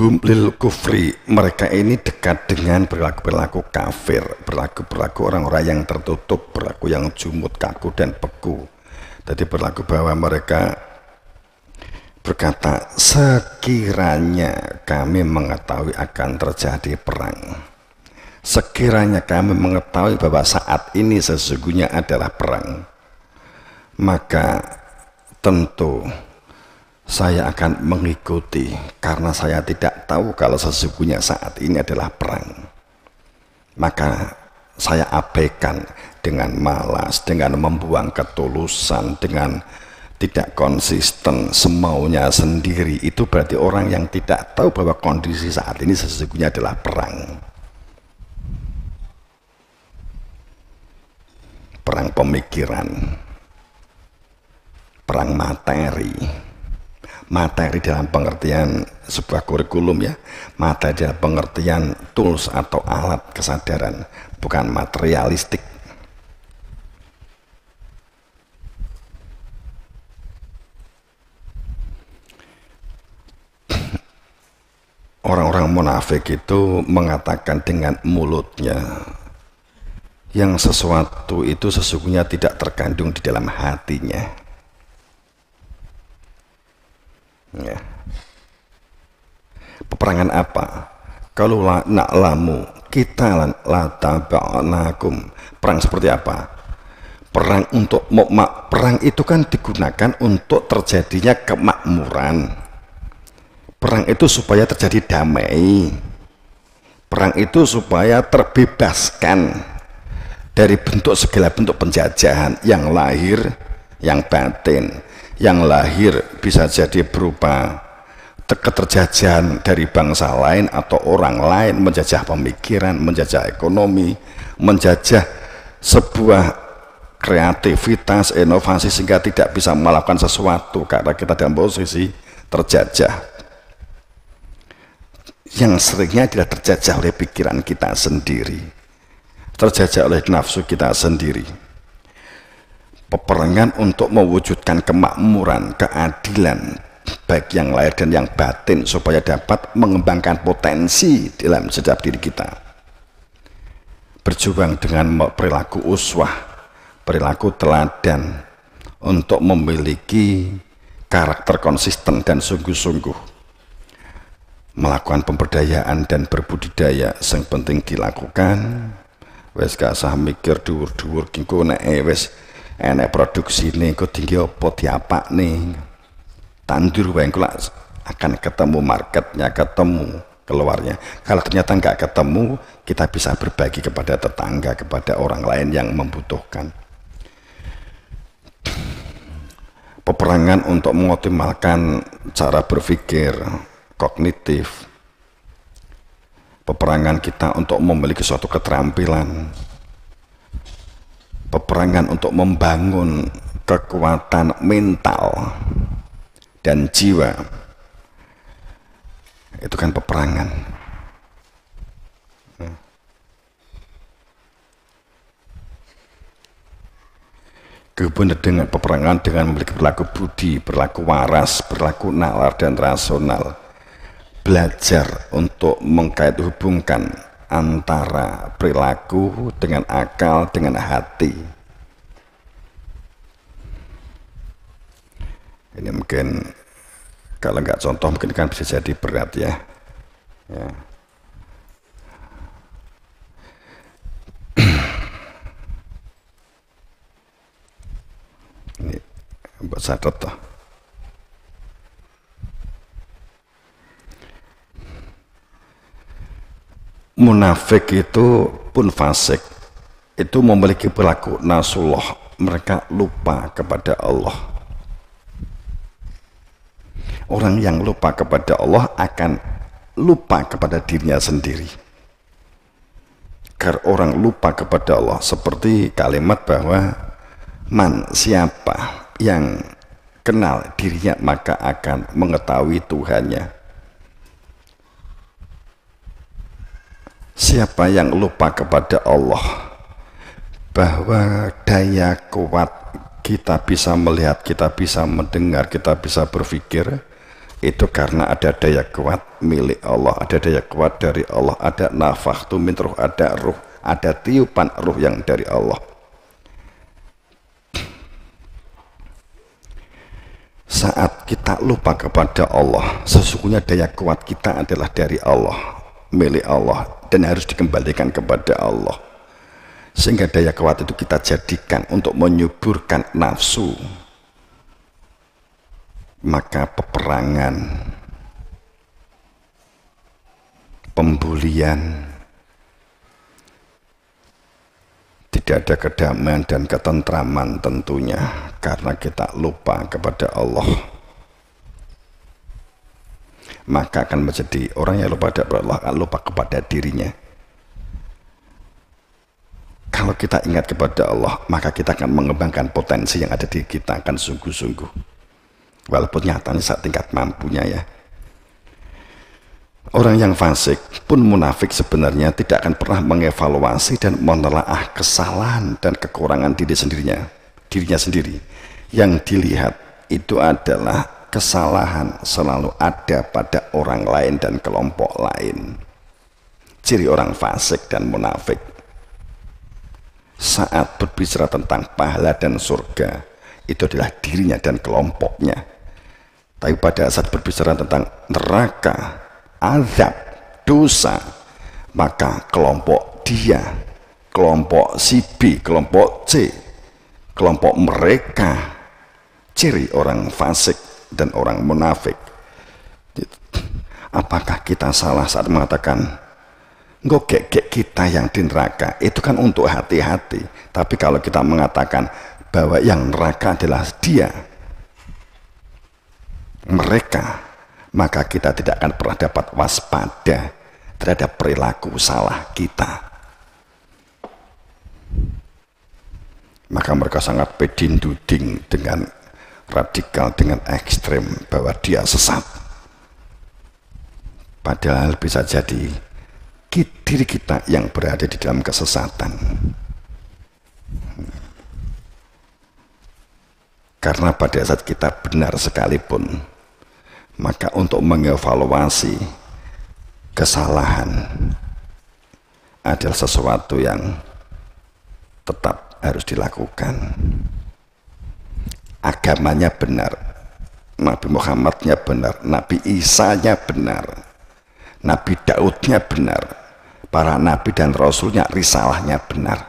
hum lil kufri, mereka ini dekat dengan perilaku-perilaku kafir, perilaku-perilaku orang-orang yang tertutup, perilaku yang jumut, kaku dan beku. Jadi perilaku bahwa mereka berkata, sekiranya kami mengetahui akan terjadi perang, sekiranya kami mengetahui bahwa saat ini sesungguhnya adalah perang, maka tentu saya akan mengikuti, karena saya tidak tahu kalau sesungguhnya saat ini adalah perang. Maka saya abaikan dengan malas, dengan membuang ketulusan, dengan tidak konsisten, semaunya sendiri. Itu berarti orang yang tidak tahu bahwa kondisi saat ini sesungguhnya adalah perang. Perang pemikiran, perang materi. Materi dalam pengertian sebuah kurikulum ya, materi dalam pengertian tools atau alat kesadaran, bukan materialistik. Orang-orang munafik itu mengatakan dengan mulutnya yang sesuatu itu sesungguhnya tidak terkandung di dalam hatinya. Ya. Peperangan apa? Kalau na'lamu kita lataba'nakum. Perang seperti apa? Perang untuk perang itu kan digunakan untuk terjadinya kemakmuran. Perang itu supaya terjadi damai. Perang itu supaya terbebaskan dari segala bentuk penjajahan yang lahir, yang batin. Yang lahir bisa jadi berupa keterjajahan dari bangsa lain atau orang lain, menjajah pemikiran, menjajah ekonomi, menjajah sebuah kreativitas, inovasi, sehingga tidak bisa melakukan sesuatu karena kita dalam posisi terjajah. Yang seringnya tidak terjajah oleh pikiran kita sendiri, terjajah oleh nafsu kita sendiri. Peperangan untuk mewujudkan kemakmuran, keadilan, baik yang lahir dan yang batin, supaya dapat mengembangkan potensi dalam setiap diri kita. Berjuang dengan perilaku uswah, perilaku teladan, untuk memiliki karakter konsisten dan sungguh-sungguh. Melakukan pemberdayaan dan berbudidaya, yang penting dilakukan. Wes gak usah mikir dhuwur-dhuwur kingko nek wes enek produksi nih kok tinggi apa diapak nih tandur wae akan ketemu marketnya, ketemu keluarnya. Kalau ternyata nggak ketemu, kita bisa berbagi kepada tetangga, kepada orang lain yang membutuhkan. Peperangan untuk mengoptimalkan cara berpikir kognitif, peperangan kita untuk memiliki suatu keterampilan, peperangan untuk membangun kekuatan mental dan jiwa. Itu kan peperangan. Kemudian dengan peperangan dengan memiliki perilaku budi, perilaku waras, perilaku nalar dan rasional. Belajar untuk mengkait-hubungkan antara perilaku dengan akal, dengan hati. Ini mungkin kalau nggak contoh mungkin kan bisa jadi berat ya. Ini buat catat toh. Munafik itu pun fasik, itu memiliki perilaku nasullah, mereka lupa kepada Allah. Orang yang lupa kepada Allah akan lupa kepada dirinya sendiri. Karena orang lupa kepada Allah, seperti kalimat bahwa man, siapa yang kenal dirinya maka akan mengetahui Tuhannya. Siapa yang lupa kepada Allah, bahwa daya kuat kita bisa melihat, kita bisa mendengar, kita bisa berpikir, Itu karena ada daya kuat milik Allah, ada daya kuat dari Allah, ada nafakhtu min ruh, ada ruh, ada tiupan ruh yang dari Allah. Saat kita lupa kepada Allah, sesungguhnya daya kuat kita adalah dari Allah, milik Allah, dan harus dikembalikan kepada Allah. Sehingga daya kuat itu kita jadikan untuk menyuburkan nafsu. Maka peperangan, pembulian, tidak ada kedamaian dan ketentraman tentunya, karena kita lupa kepada Allah. Maka akan menjadi orang yang lupa kepada Allah, akan lupa kepada dirinya. Kalau kita ingat kepada Allah, maka kita akan mengembangkan potensi yang ada di kita, akan sungguh-sungguh. Walaupun nyatanya saat tingkat mampunya ya. Orang yang fasik pun munafik sebenarnya tidak akan pernah mengevaluasi dan menelaah kesalahan dan kekurangan dirinya sendiri. Yang dilihat itu adalah kesalahan selalu ada pada orang lain dan kelompok lain. Ciri orang fasik dan munafik saat berbicara tentang pahala dan surga, itu adalah dirinya dan kelompoknya. Tapi pada saat berbicara tentang neraka, azab, dosa, maka kelompok dia, kelompok si B, kelompok C, kelompok mereka, ciri orang fasik dan orang munafik. Apakah kita salah saat mengatakan ngogek kita yang di neraka? Itu kan untuk hati-hati. Tapi kalau kita mengatakan bahwa yang neraka adalah dia, mereka, maka kita tidak akan pernah dapat waspada terhadap perilaku salah kita. Maka mereka sangat pedinduding dengan radikal, dengan ekstrem bahwa dia sesat. Padahal bisa jadi diri kita yang berada di dalam kesesatan. Karena pada saat kita benar sekalipun, maka untuk mengevaluasi kesalahan adalah sesuatu yang tetap harus dilakukan. Agamanya benar, Nabi Muhammadnya benar, Nabi Isa-nya benar, Nabi Daudnya benar, para nabi dan rasulnya, risalahnya benar.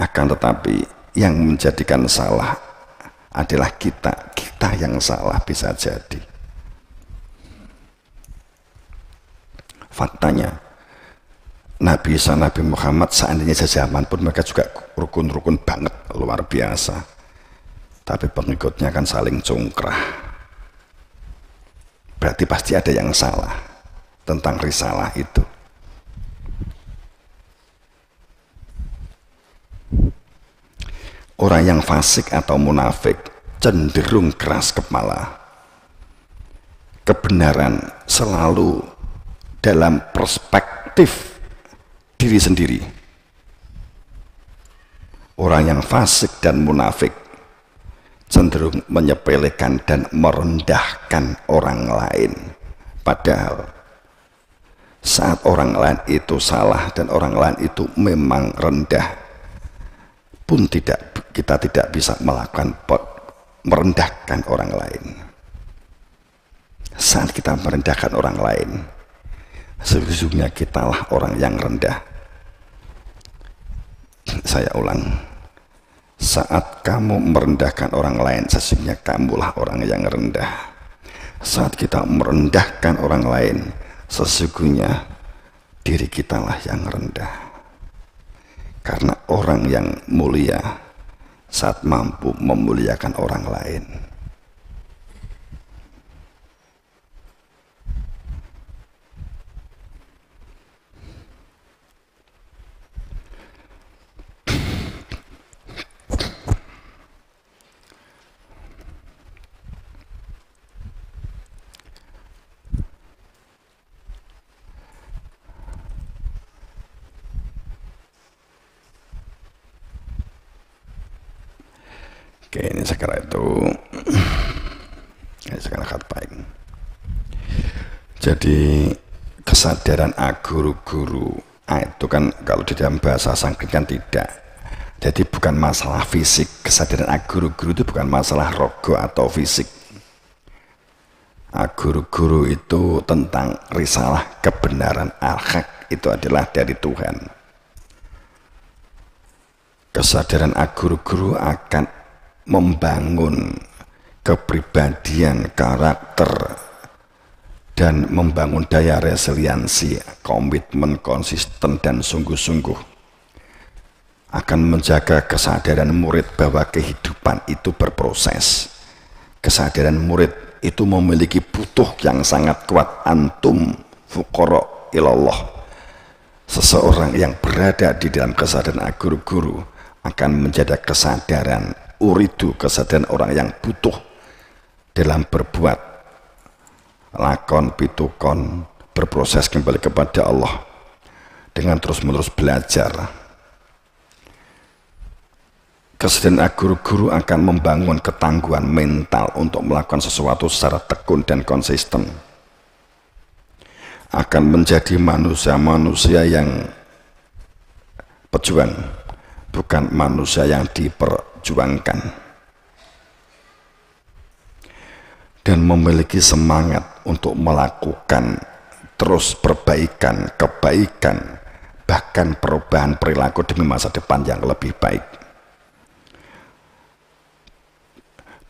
Akan tetapi yang menjadikan salah adalah kita yang salah, bisa jadi. Faktanya Nabi Isa, Nabi Muhammad seandainya sejaman pun mereka juga rukun-rukun banget, luar biasa. Tapi pengikutnya kan saling congkrah. Berarti pasti ada yang salah tentang risalah itu. Orang yang fasik atau munafik cenderung keras kepala. Kebenaran selalu dalam perspektif diri sendiri. Orang yang fasik dan munafik cenderung menyepelekan dan merendahkan orang lain. Padahal saat orang lain itu salah dan orang lain itu memang rendah, pun kita tidak bisa melakukan merendahkan orang lain. Saat kita merendahkan orang lain, sesungguhnya kitalah orang yang rendah. Saya ulang, saat kamu merendahkan orang lain, sesungguhnya kamulah orang yang rendah. Saat kita merendahkan orang lain, sesungguhnya diri kitalah yang rendah. Karena orang yang mulia saat mampu memuliakan orang lain. Oke, ini sekarang itu akhlak baik. Jadi kesadaran guru-guru itu kan kalau di dalam bahasa Sanskrit kan tidak. Jadi bukan masalah fisik, kesadaran guru-guru itu bukan masalah rogo atau fisik. Guru-guru itu tentang risalah kebenaran al-haq, itu adalah dari Tuhan. Kesadaran guru-guru akan membangun kepribadian, karakter, dan membangun daya resiliensi, komitmen, konsisten, dan sungguh-sungguh. Akan menjaga kesadaran murid bahwa kehidupan itu berproses. Kesadaran murid itu memiliki butuh yang sangat kuat. Antum fuqara ilallah. Seseorang yang berada di dalam kesadaran guru-guru akan menjaga kesadaran uridu, kesadaran orang yang butuh dalam berbuat, lakon, pitukon, berproses kembali kepada Allah dengan terus-menerus belajar. Kesadaran guru-guru akan membangun ketangguhan mental untuk melakukan sesuatu secara tekun dan konsisten. Akan menjadi manusia-manusia yang pejuang, bukan manusia yang diperjuangkan. Dan memiliki semangat untuk melakukan terus perbaikan, kebaikan, bahkan perubahan perilaku demi masa depan yang lebih baik.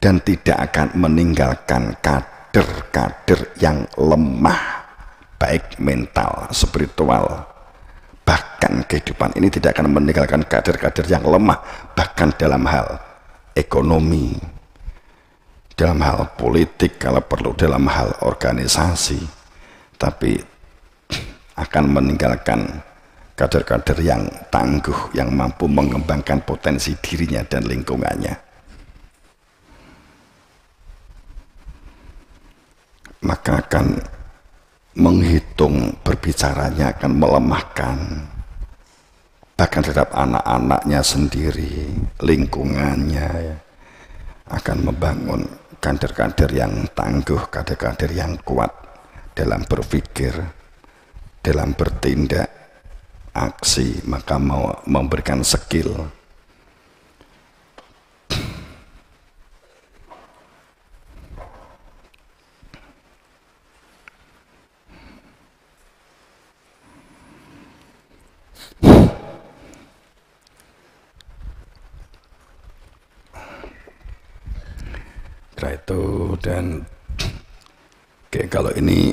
Dan tidak akan meninggalkan kader-kader yang lemah, baik mental, spiritual, bahkan kehidupan ini tidak akan meninggalkan kader-kader yang lemah, bahkan dalam hal ekonomi, dalam hal politik, kalau perlu dalam hal organisasi, tapi akan meninggalkan kader-kader yang tangguh, yang mampu mengembangkan potensi dirinya dan lingkungannya. Maka akan menghitung berbicaranya, akan melemahkan bahkan terhadap anak-anaknya sendiri, lingkungannya, ya. Akan membangun kader-kader yang tangguh, kader-kader yang kuat dalam berpikir, dalam bertindak, aksi, maka mau memberikan skill. Itu dan kalau ini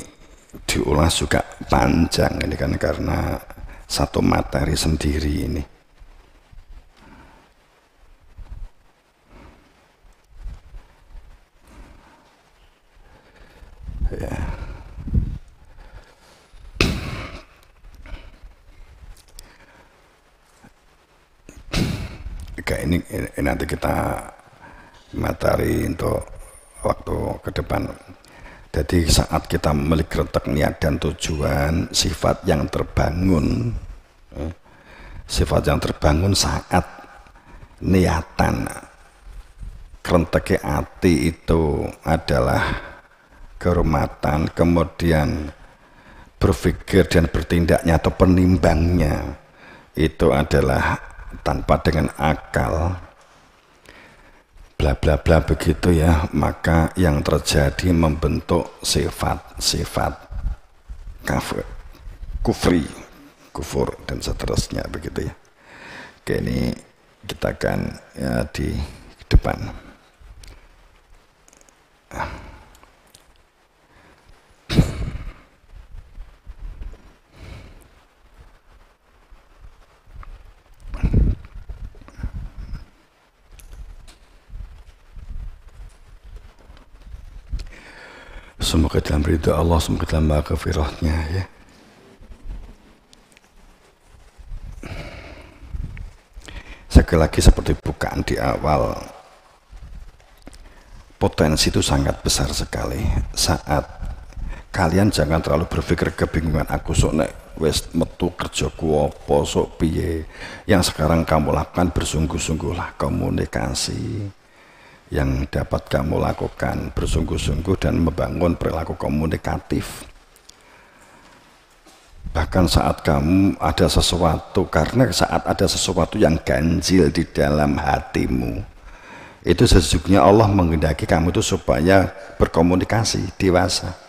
diulas juga panjang ini kan karena satu materi sendiri ini. Ya. Kayak ini nanti kita materi untuk waktu ke depan. Jadi saat kita memiliki retak niat dan tujuan, sifat yang terbangun saat niatan kerenteke hati itu adalah kehormatan, kemudian berpikir dan bertindaknya atau penimbangnya itu adalah tanpa dengan akal, bla bla bla begitu ya, maka yang terjadi membentuk sifat-sifat kufur dan seterusnya begitu ya. Oke, ini kita akan ya di depan. Semoga dalam ridha Allah, semoga dalam maghfirahnya ya. Sekali lagi seperti bukaan di awal, potensi itu sangat besar sekali. Saat kalian jangan terlalu berpikir kebingungan, aku sok nek wis metu kerjaku apa sok piye. Yang sekarang kamu lakukan bersungguh-sungguhlah komunikasi, yang dapat kamu lakukan, bersungguh-sungguh dan membangun perilaku komunikatif. Bahkan saat kamu ada sesuatu, karena saat ada sesuatu yang ganjil di dalam hatimu, itu sesungguhnya Allah menghendaki kamu itu supaya berkomunikasi, dewasa.